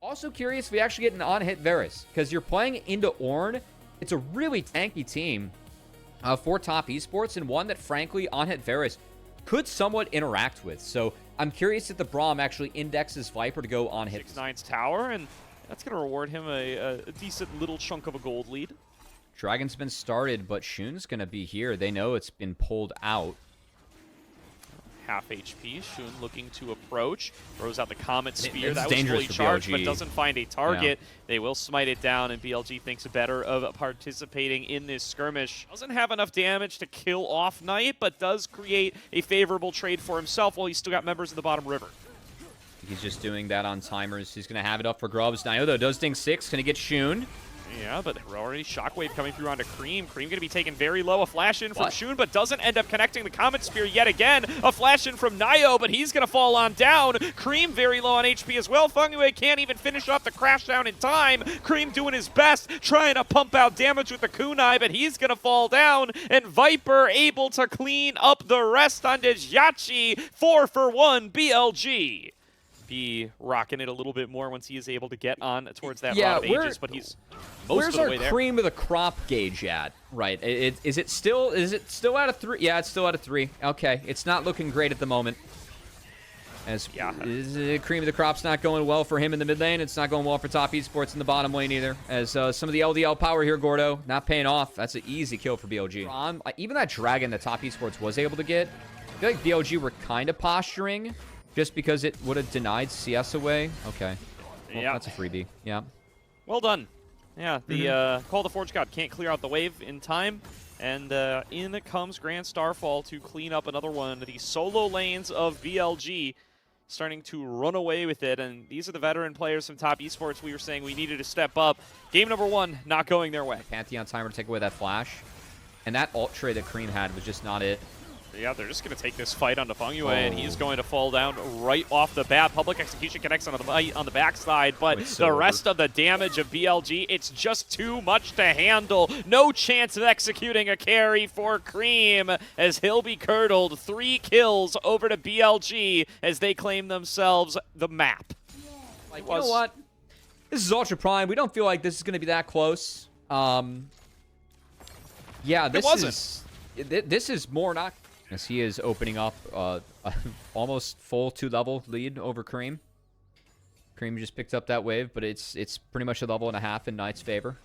Also curious if we actually get an on-hit Varus, because you're playing into Ornn. It's a really tanky team for top esports, and one that, frankly, on-hit Varus could somewhat interact with. So I'm curious if the Braum actually indexes Viper to go on-hit. 6-9's tower, and that's going to reward him a decent little chunk of a gold lead. Dragon's been started, but Shun's going to be here. They know it's been pulled out. Half HP. Shun looking to approach. Throws out the Comet Spear. It's that was fully charged, BLG. but doesn't find a target. Yeah. They will smite it down, and BLG thinks better of participating in this skirmish. Doesn't have enough damage to kill off Knight, but does create a favorable trade for himself while he's still got members in the bottom river. He's just doing that on timers. He's going to have it up for Grubs. Nyoto does ding 6. Going to get Shun. Yeah, but we're already Shockwave coming through onto Cream. Cream going to be taken very low. A flash in from Shun, but doesn't end up connecting the Comet Spear yet again. A flash in from Nio, but he's going to fall on down. Cream very low on HP as well. Fungyue can't even finish off the crash down in time. Cream doing his best, trying to pump out damage with the kunai, but he's going to fall down. And Viper able to clean up the rest on Yachi. 4 for 1 BLG. Be rocking it a little bit more once he is able to get on towards that rod of ages, but he's most of the way there. Where's our cream of the crop gauge at? Right, is it still out of 3? Yeah, it's still out of 3. Okay, it's not looking great at the moment. As cream of the crop's not going well for him in the mid lane. It's not going well for top esports in the bottom lane either. As some of the LDL power here, Gordo, not paying off. That's an easy kill for BLG. Even that dragon that top esports was able to get, I feel like BLG were kind of posturing. Just because it would have denied CS away? Okay. Well, that's a freebie. Yeah. Well done. Yeah, the Call of the Forge God can't clear out the wave in time. And in comes Grand Starfall to clean up another one. The solo lanes of BLG starting to run away with it. And these are the veteran players from top esports we were saying we needed to step up. Game number 1, not going their way. Pantheon timer to take away that flash. And that ult trade that Cream had was just not it. Yeah, they're just going to take this fight onto Fungyue, and he's going to fall down right off the bat. Public Execution connects on the backside, but the rest of the damage of BLG, it's just too much to handle. No chance of executing a carry for Cream, as he'll be curdled. 3 kills over to BLG as they claim themselves the map. Like, you know what? This is Ultra Prime. We don't feel like this is going to be that close. Yeah, this is more not... As he is opening up almost full 2-level lead over Cream. Cream just picked up that wave, but it's pretty much a level and a half in Knight's favor.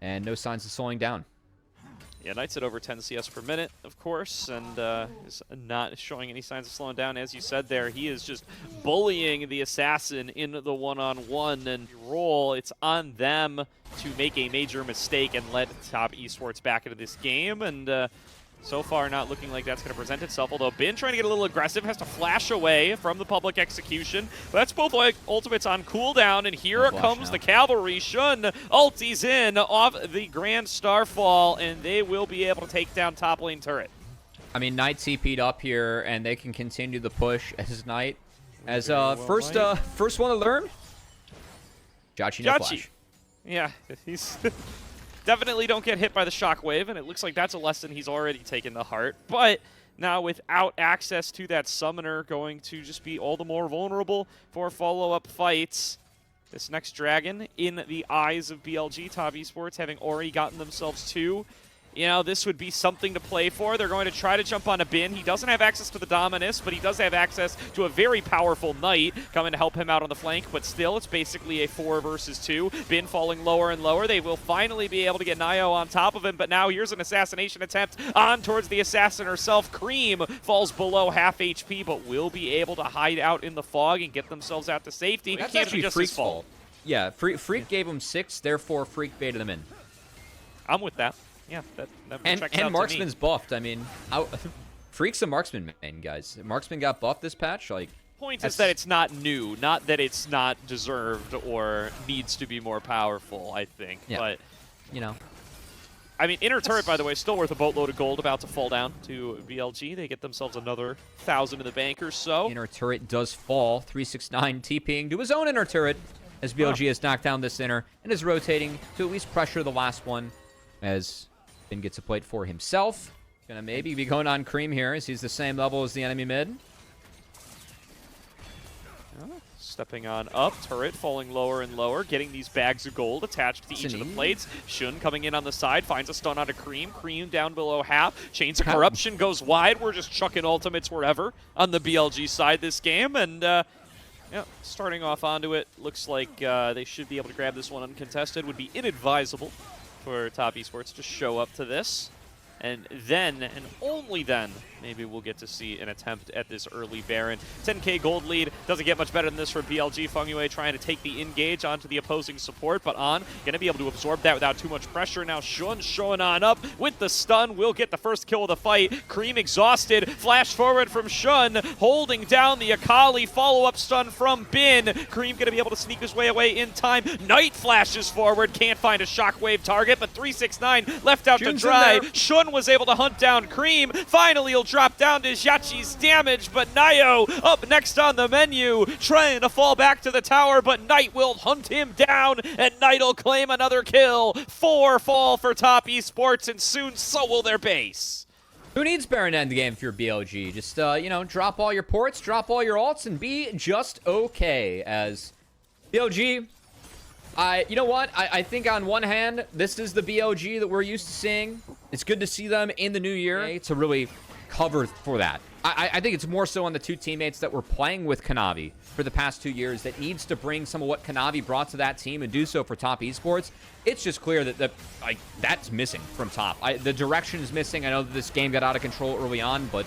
And no signs of slowing down. Yeah, Knight's at over 10 CS per minute, of course, and is not showing any signs of slowing down. As you said there, he is just bullying the Assassin in the one-on-one and roll. It's on them to make a major mistake and let top esports back into this game. And so far, not looking like that's going to present itself, although Bin trying to get a little aggressive, has to flash away from the public execution. But that's both like ultimates on cooldown, and here comes the cavalry. Shun ulties in off the Grand Starfall, and they will be able to take down top lane turret. I mean, Knight TP'd up here, and they can continue the push as Knight. As first one to learn, Jachi no flash. Yeah, he's... Definitely don't get hit by the shockwave, and it looks like that's a lesson he's already taken to heart. But now without access to that summoner, going to just be all the more vulnerable for follow-up fights. This next dragon, in the eyes of BLG, top esports, having already gotten themselves 2. You know, this would be something to play for. They're going to try to jump on a Bin. He doesn't have access to the Dominus, but he does have access to a very powerful Knight coming to help him out on the flank. But still, it's basically a 4 versus 2. Bin falling lower and lower. They will finally be able to get Nio on top of him, but now here's an assassination attempt on towards the assassin herself. Cream falls below half HP, but will be able to hide out in the fog and get themselves out to safety. That's actually Freak's fault. Yeah, Freak gave him 6, therefore Freak baited him in. I'm with that. Yeah, that and Marksman's buffed. I mean, Freak's a Marksman main, guys. Marksman got buffed this patch. Like, point is that it's not new, not that it's not deserved or needs to be more powerful. I think, but you know, I mean, inner turret, by the way, still worth a boatload of gold. About to fall down to BLG. They get themselves another 1,000 in the bank or so. Inner turret does fall. 369 TPing to his own inner turret as BLG has knocked down this inner and is rotating to at least pressure the last one as Bin gets a plate for himself. Gonna maybe be going on Cream here as he's the same level as the enemy mid. stepping on up, turret falling lower and lower, getting these bags of gold attached to each of the plates. Shun coming in on the side, finds a stun on a Cream. Cream down below half. Chains of Corruption goes wide. We're just chucking ultimates wherever on the BLG side this game. And yeah, starting off onto it, looks like they should be able to grab this one uncontested. Would be inadvisable for Top Esports to show up to this. And then, and only then, maybe we'll get to see an attempt at this early Baron. 10k gold lead. Doesn't get much better than this for BLG. Fengyue trying to take the engage onto the opposing support, but On going to be able to absorb that without too much pressure. Now Shun showing on up with the stun. Will get the first kill of the fight. Cream exhausted. Flash forward from Shun, holding down the Akali. Follow-up stun from Bin. Cream going to be able to sneak his way away in time. Knight flashes forward. Can't find a shockwave target, but 369 left out June's to dry. Shun was able to hunt down Cream. Finally, he'll drop down to Yachi's damage, but Nayo up next on the menu, trying to fall back to the tower, but Knight will hunt him down, and Knight will claim another kill. 4 fall for Top Esports, and soon so will their base. Who needs Baron endgame if you're BLG? Just, you know, drop all your ports, drop all your alts, and be just okay. As BLG, you know what? I think on one hand, this is the BLG that we're used to seeing. It's good to see them in the new year to really cover for that. I think it's more so on the two teammates that were playing with Kanavi for the past 2 years that needs to bring some of what Kanavi brought to that team and do so for Top Esports. It's just clear that that's missing from Top. The direction is missing. I know that this game got out of control early on, but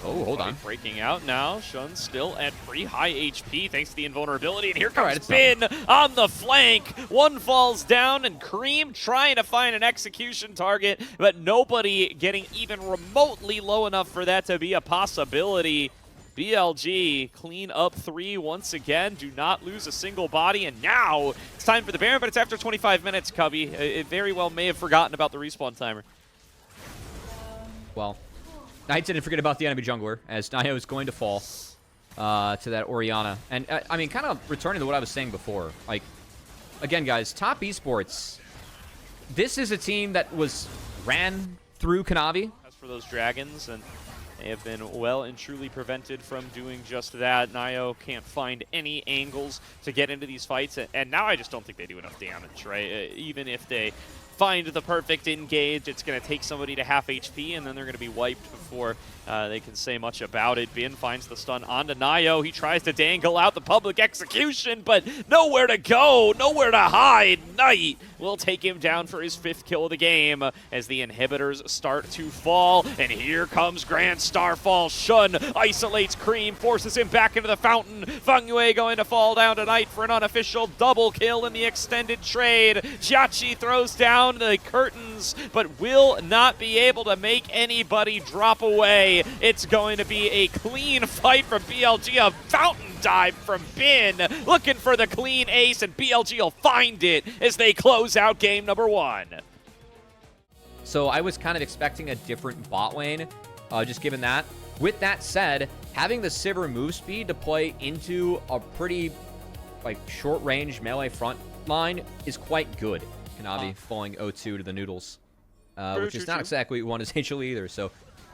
oh, hold on. Breaking out now. Shun still at pretty high HP thanks to the invulnerability. And here comes Bin on the flank. One falls down, and Cream trying to find an execution target, but nobody getting even remotely low enough for that to be a possibility. BLG clean up 3 once again. Do not lose a single body. And now it's time for the Baron, but it's after 25 minutes, Cubby. It very well may have forgotten about the respawn timer. Well, Knight didn't forget about the enemy jungler, as Nayo is going to fall to that Orianna. And, I mean, kind of returning to what I was saying before. Like, again, guys, Top Esports, this is a team that ran through Kanavi. As for those dragons, and they have been well and truly prevented from doing just that. Nayo can't find any angles to get into these fights, and now I just don't think they do enough damage, right? Even if they find the perfect engage, it's going to take somebody to half HP, and then they're going to be wiped before they can say much about it. Bin finds the stun onto Nayo. He tries to dangle out the public execution, but nowhere to go, nowhere to hide. Knight will take him down for his 5th kill of the game as the inhibitors start to fall, and here comes Grand Starfall. Shun isolates Cream, forces him back into the fountain. Fengyue going to fall down tonight for an unofficial double kill in the extended trade. Jiachi throws down the curtains, but will not be able to make anybody drop away. It's going to be a clean fight from BLG. A fountain dive from Bin, looking for the clean ace, and BLG will find it as they close out game number 1. So I was kind of expecting a different bot lane, just given that. With that said, having the Sivir move speed to play into a pretty short-range melee front line is quite good. Kanavi falling 0-2 to the Noodles, which is not exactly what we want as HL either. So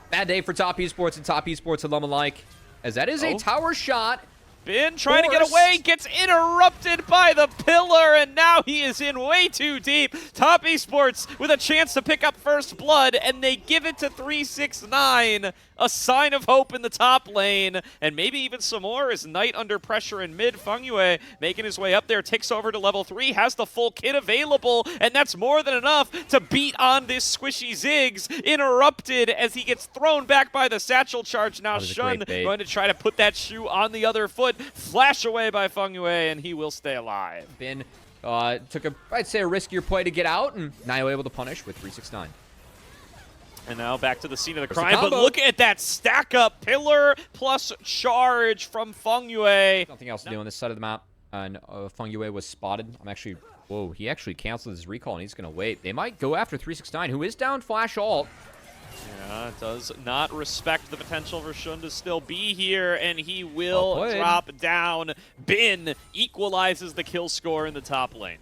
bad day for Top Esports and Top Esports alum alike, as that is a tower shot. Bin trying to get away, gets interrupted by the pillar, and now he is in way too deep. Top Esports with a chance to pick up first blood, and they give it to 369. A sign of hope in the top lane, and maybe even some more as Knight under pressure in mid. Fengyue making his way up there, ticks over to level 3, has the full kit available, and that's more than enough to beat on this squishy Ziggs. Interrupted as he gets thrown back by the satchel charge. Now Shun going to try to put that shoe on the other foot. Flash away by Fengyue, and he will stay alive. Bin took I'd say a riskier play to get out, and Nayo able to punish with 369. And now back to the scene of the crime, but look at that stack up. Pillar plus charge from Fengyue. Nothing else to do on this side of the map, and Fengyue was spotted. Whoa, he actually canceled his recall, and he's going to wait. They might go after 369, who is down flash ult. Yeah, does not respect the potential for Shun to still be here, and he will drop down. Bin equalizes the kill score in the top lane.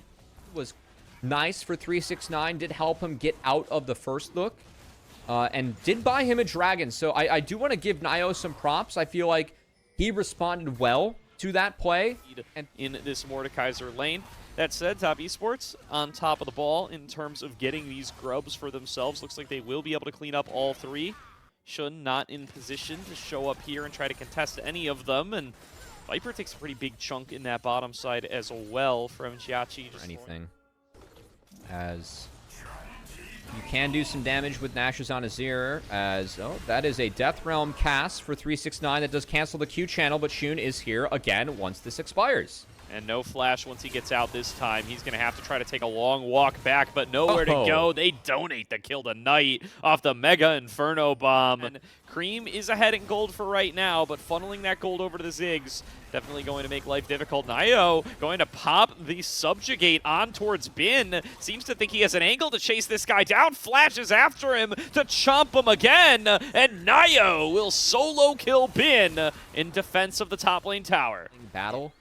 Was nice for 369, did help him get out of the first look. And did buy him a dragon, so I do want to give Nayo some props. I feel like he responded well to that play. And in this Mordekaiser lane. That said, Top Esports on top of the ball in terms of getting these grubs for themselves. Looks like they will be able to clean up all three. Shun not in position to show up here and try to contest any of them. And Viper takes a pretty big chunk in that bottom side as well from Jiachi. Or anything. As you can do some damage with Nash's on Azir, as, oh, that is a Death Realm cast for 369 that does cancel the Q channel, but Shun is here again once this expires. And no flash once he gets out this time. He's going to have to try to take a long walk back, but nowhere to go. They donate the kill to Knight off the Mega Inferno Bomb. And Cream is ahead in gold for right now, but funneling that gold over to the Ziggs definitely going to make life difficult. Nio going to pop the Subjugate on towards Bin. Seems to think he has an angle to chase this guy down. Flashes after him to chomp him again. And Nio will solo kill Bin in defense of the top lane tower. Battle.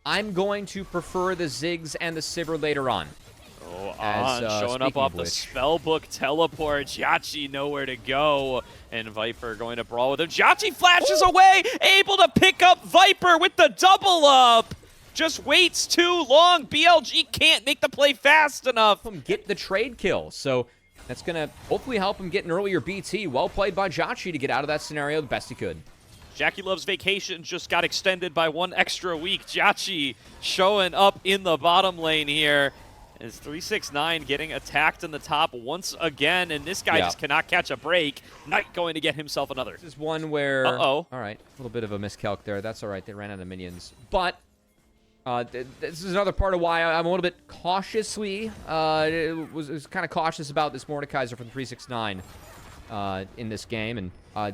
I'm going to prefer the Ziggs and the Sivir later on. Oh, showing up off the Spellbook teleport. Jiachi nowhere to go. And Viper going to brawl with him. Jiachi flashes away, able to pick up Viper with the double up. Just waits too long. BLG can't make the play fast enough. Get the trade kill. So that's going to hopefully help him get an earlier BT. Well played by Jiachi to get out of that scenario the best he could. Jackie Love's vacation just got extended by 1 extra week. Jiachi showing up in the bottom lane here. Is 369 getting attacked in the top once again, and this guy just cannot catch a break. Knight going to get himself another. This is one where... Uh-oh. All right, a little bit of a miscalc there. That's all right. They ran out of minions. But this is another part of why I'm a little bit cautiously... was kind of cautious about this Mordekaiser from 369 in this game, and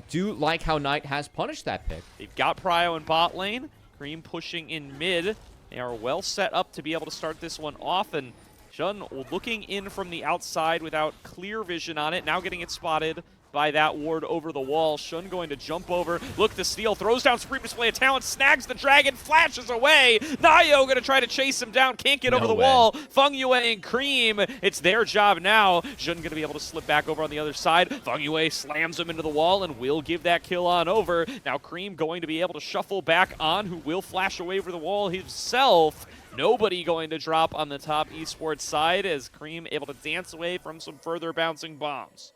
do like how Knight has punished that pick. They've got Prio in bot lane. Cream pushing in mid. They are well set up to be able to start this one off, and Shun looking in from the outside without clear vision on it. Now getting it spotted by that ward over the wall. Shun going to jump over, look to steal, throws down Supreme Display of Talent, snags the dragon, flashes away. Nio going to try to chase him down, can't get over the wall. Feng Yue and Cream, it's their job now. Shun going to be able to slip back over on the other side. Feng Yue slams him into the wall and will give that kill on over. Now Cream going to be able to shuffle back on, who will flash away over the wall himself. Nobody going to drop on the Top Esports side as Cream able to dance away from some further bouncing bombs.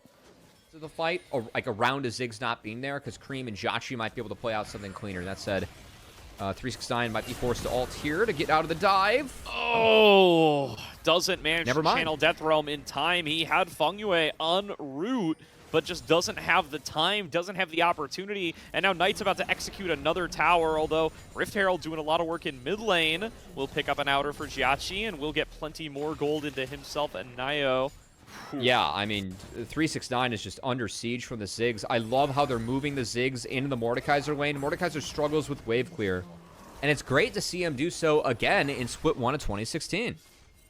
The fight, or like around a Ziggs not being there, because Cream and Jiachi might be able to play out something cleaner. That said, 369 might be forced to ult here to get out of the dive. Oh, doesn't manage to channel Death Realm in time. He had Feng Yue en route, but just doesn't have the time, doesn't have the opportunity. And now Knight's about to execute another tower, although Rift Herald doing a lot of work in mid lane. Will pick up an outer for Jiachi, and will get plenty more gold into himself and Nio. Yeah, I mean, 369 is just under siege from the Ziggs. I love how they're moving the Ziggs into the Mordekaiser lane. Mordekaiser struggles with wave clear, and it's great to see him do so again in Split 1 of 2016.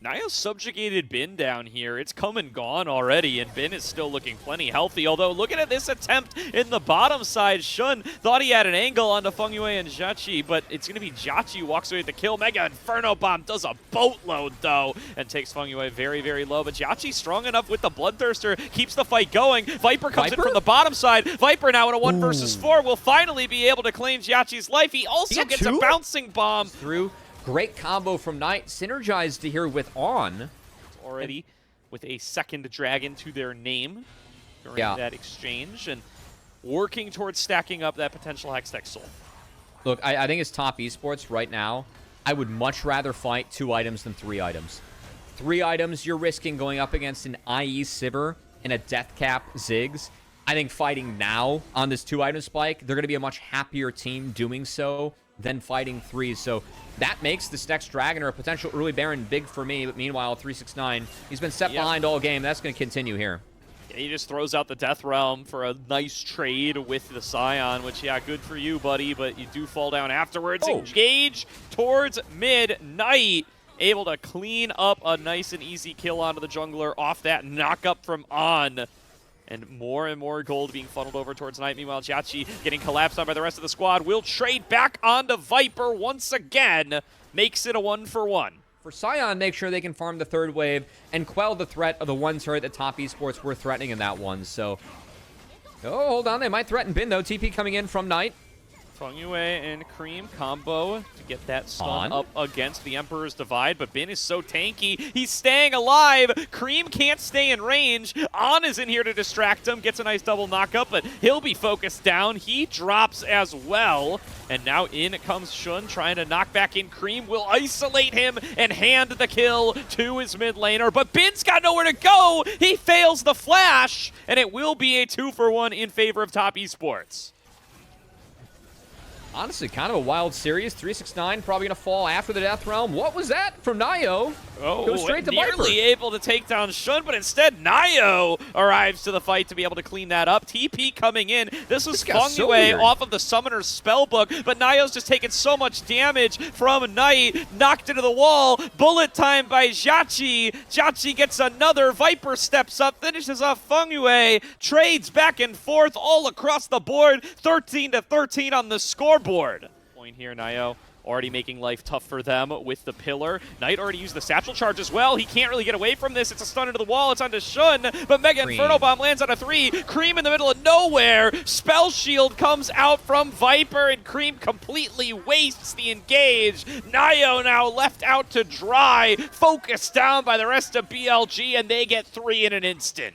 Nio subjugated Bin down here. It's come and gone already, and Bin is still looking plenty healthy. Although, looking at this attempt in the bottom side, Shun thought he had an angle onto Feng Yue and Jiachi, but it's going to be Jiachi who walks away with the kill. Mega Inferno Bomb does a boatload, though, and takes Feng Yue very, very low. But Jiachi strong enough with the Bloodthirster, keeps the fight going. Viper comes in from the bottom side. Viper now in a 1 versus 4 will finally be able to claim Jiachi's life. He also gets a bouncing bomb. Through. Great combo from Knight, synergized here with On. Already with a second dragon to their name during that exchange, and working towards stacking up that potential Hextech Soul. Look, I think it's Top Esports right now. I would much rather fight 2 items than 3 items. 3 items, you're risking going up against an IE Sivir and a Deathcap Ziggs. I think fighting now on this 2-item spike, they're going to be a much happier team doing so than fighting 3. So that makes this next Dragon or a potential early Baron big for me. But meanwhile, 369, he's been set behind all game. That's going to continue here. Yeah, he just throws out the Death Realm for a nice trade with the Scion, which, yeah, good for you, buddy, but you do fall down afterwards. Engage towards mid. Knight able to clean up a nice and easy kill onto the jungler off that knock-up from On. And more gold being funneled over towards Knight. Meanwhile, Jiachi getting collapsed on by the rest of the squad. Will trade back onto Viper once again. Makes it a 1-for-1. For Scion, make sure they can farm the 3rd wave and quell the threat of the 1 turret that Top Esports were threatening in that one. So, oh, hold on. They might threaten Bin, though. TP coming in from Knight. Yue and Cream combo to get that stun up against the Emperor's Divide, but Bin is so tanky. He's staying alive. Cream can't stay in range. On is in here to distract him, gets a nice double knockup, but he'll be focused down. He drops as well. And now in comes Shun, trying to knock back in. Cream will isolate him and hand the kill to his mid laner, but Bin's got nowhere to go. He fails the flash, and it will be a 2-for-1 in favor of Top Esports. Honestly, kind of a wild series. 369 probably going to fall after the Death Realm. What was that from Nio? Oh, goes straight to nearly Viper. able to take down Shun, but instead Nio arrives to the fight to be able to clean that up. TP coming in. This was Feng Yue off of the Summoner's Spellbook, but Nio's just taking so much damage from Knight. Knocked into the wall. Bullet time by Jiachi. Jiachi gets another. Viper steps up, finishes off Feng Yue. Trades back and forth all across the board. 13-13 on the scoreboard. Point here, Nio. Already making life tough for them with the pillar. Knight already used the satchel charge as well. He can't really get away from this. It's a stun into the wall. It's onto Shun, but Mega Inferno Bomb lands on a 3. Cream in the middle of nowhere. Spell Shield comes out from Viper, and Cream completely wastes the engage. Nio now left out to dry, focused down by the rest of BLG, and they get 3 in an instant.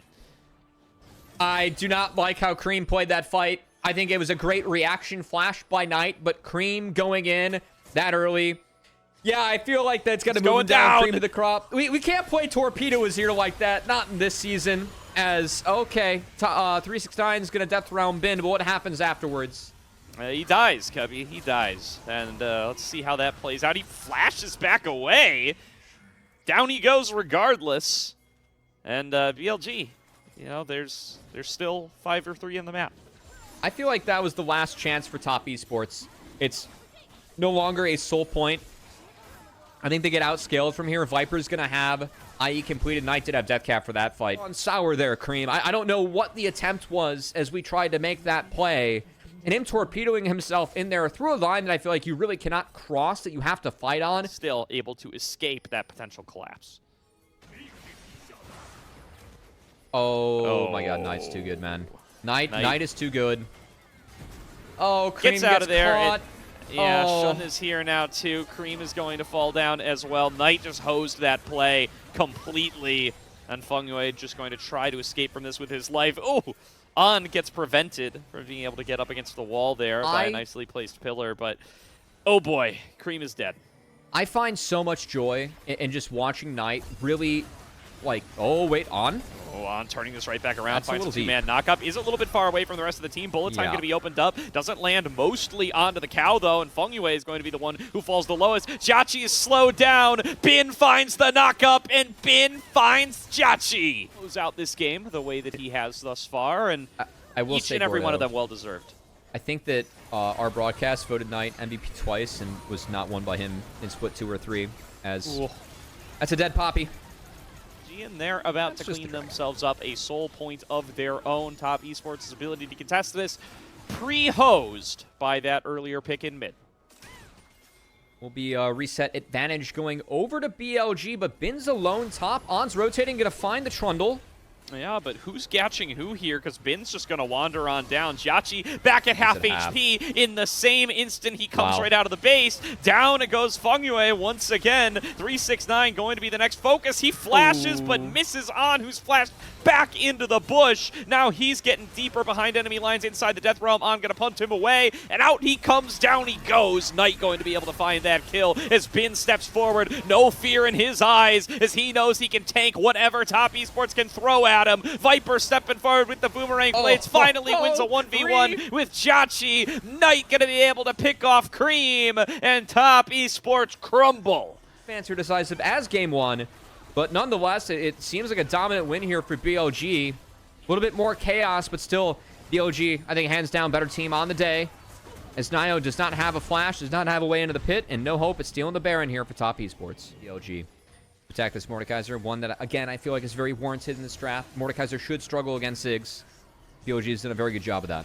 I do not like how Cream played that fight. I think it was a great reaction flash by Knight, but Cream going in that early. Yeah, I feel like that's going to move down Cream to the crop. We can't play Torpedo as here like that. Not in this season. As, okay, 369 is going to Death Realm Bin, but what happens afterwards? He dies, Cubby. He dies. And let's see how that plays out. He flashes back away. Down he goes regardless. And BLG, you know, there's still 5 or 3 on the map. I feel like that was the last chance for Top Esports. It's no longer a sole point. I think they get outscaled from here. Viper's going to have IE completed. Knight did have Death Cap for that fight. On sour there, Cream. I don't know what the attempt was as we tried to make that play. And him torpedoing himself in there through a line that I feel like you really cannot cross, that you have to fight on. Still able to escape that potential collapse. Oh my god, Knight's too good, man. Knight is too good. Oh, Cream gets out of there. Caught. Yeah, Shun is here now too. Cream is going to fall down as well. Knight just hosed that play completely. And Feng Yue just going to try to escape from this with his life. Oh, On gets prevented from being able to get up against the wall there by a nicely placed pillar. But, oh boy, Cream is dead. I find so much joy in just watching Knight really, like, oh, wait, On? Oh, On turning this right back around, That's finds a two-man knockup. Is a little bit far away from the rest of the team. Bullet time going to be opened up. Doesn't land mostly onto the cow, though, and Feng Yue is going to be the one who falls the lowest. Jiachi is slowed down. Bin finds the knockup, and Bin finds Jiachi. Close out this game the way that he has thus far, and I will each say, and every Gordo, one of them well-deserved. I think that our broadcast voted Knight MVP twice and was not won by him in split 2 or 3, as that's a dead Poppy. And they're about to clean themselves up a soul point of their own. Top Esports' ability to contest this, pre-hosed by that earlier pick in mid. Will be reset advantage going over to BLG, but Bin's alone top. On's rotating, going to find the Trundle. Yeah, but who's gatching who here? Because Bin's just going to wander on down. Jiachi back at half HP. In the same instant, he comes right out of the base. Down it goes Feng Yue once again. 369 going to be the next focus. He flashes, but misses On, who's flashed back into the bush. Now he's getting deeper behind enemy lines inside the Death Realm. On going to punt him away, and out he comes. Down he goes. Knight going to be able to find that kill as Bin steps forward. No fear in his eyes as he knows he can tank whatever Top Esports can throw at him. Viper stepping forward with the boomerang blades. Finally wins a 1v1 with Jiachi. Knight going to be able to pick off Cream, and Top Esports crumble. Answer decisive as game 1, but nonetheless, it seems like a dominant win here for BLG. A little bit more chaos, but still, BLG, I think, hands down, better team on the day. As Nio does not have a flash, does not have a way into the pit, and no hope at stealing the Baron here for Top Esports. BLG. Attack this Mordekaiser, one that, again, I feel like is very warranted in this draft. Mordekaiser should struggle against Ziggs. BLG has done a very good job of that.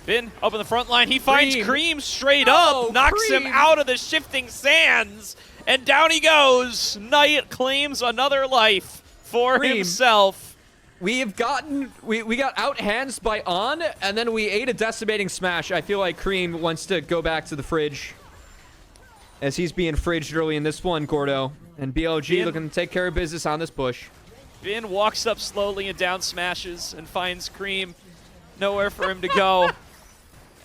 Bin up in the front line. He finds Cream straight up, knocks him out of the shifting sands, and down he goes. Knight claims another life for himself. we've gotten we got outhandsed by On, and then we ate a decimating smash. I feel like Cream wants to go back to the fridge, as he's being fridged early in this one, Gordo. And BLG looking to take care of business on this push. Bin walks up slowly and down smashes and finds Cream. Nowhere for him to go.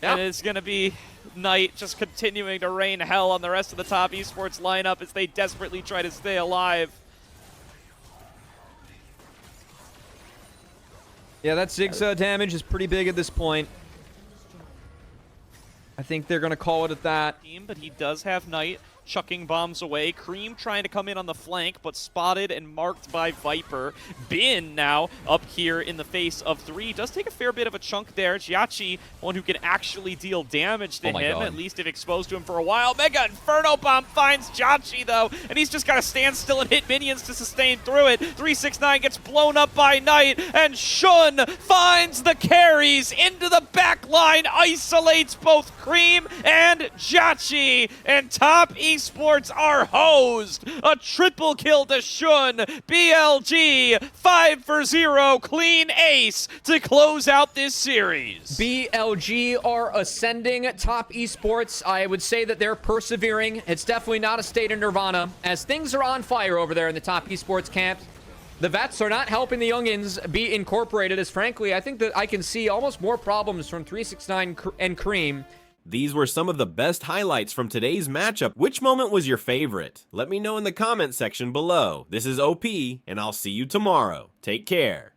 And it's going to be Knight just continuing to rain hell on the rest of the top esports lineup as they desperately try to stay alive. Yeah, that Zigzag damage is pretty big at this point. I think they're going to call it at that. But he does have Knight chucking bombs away. Cream trying to come in on the flank, but spotted and marked by Viper. Bin now up here in the face of 3. Does take a fair bit of a chunk there. Jiachi, one who can actually deal damage to him, at least if exposed to him for a while. Mega Inferno Bomb finds Jiachi, though, and he's just got to stand still and hit minions to sustain through it. 369 gets blown up by Knight, and Shun finds the carries into the back line, isolates both Cream and Jiachi, and top Esports are hosed. A triple kill to Shun. BLG 5 for 0. Clean ace to close out this series. BLG are ascending top esports. I would say that they're persevering. It's definitely not a state of nirvana, as things are on fire over there in the top esports camp. The vets are not helping the youngins be incorporated, as frankly, I think that I can see almost more problems from 369 and Cream. These were some of the best highlights from today's matchup. Which moment was your favorite? Let me know in the comment section below. This is OP, and I'll see you tomorrow. Take care.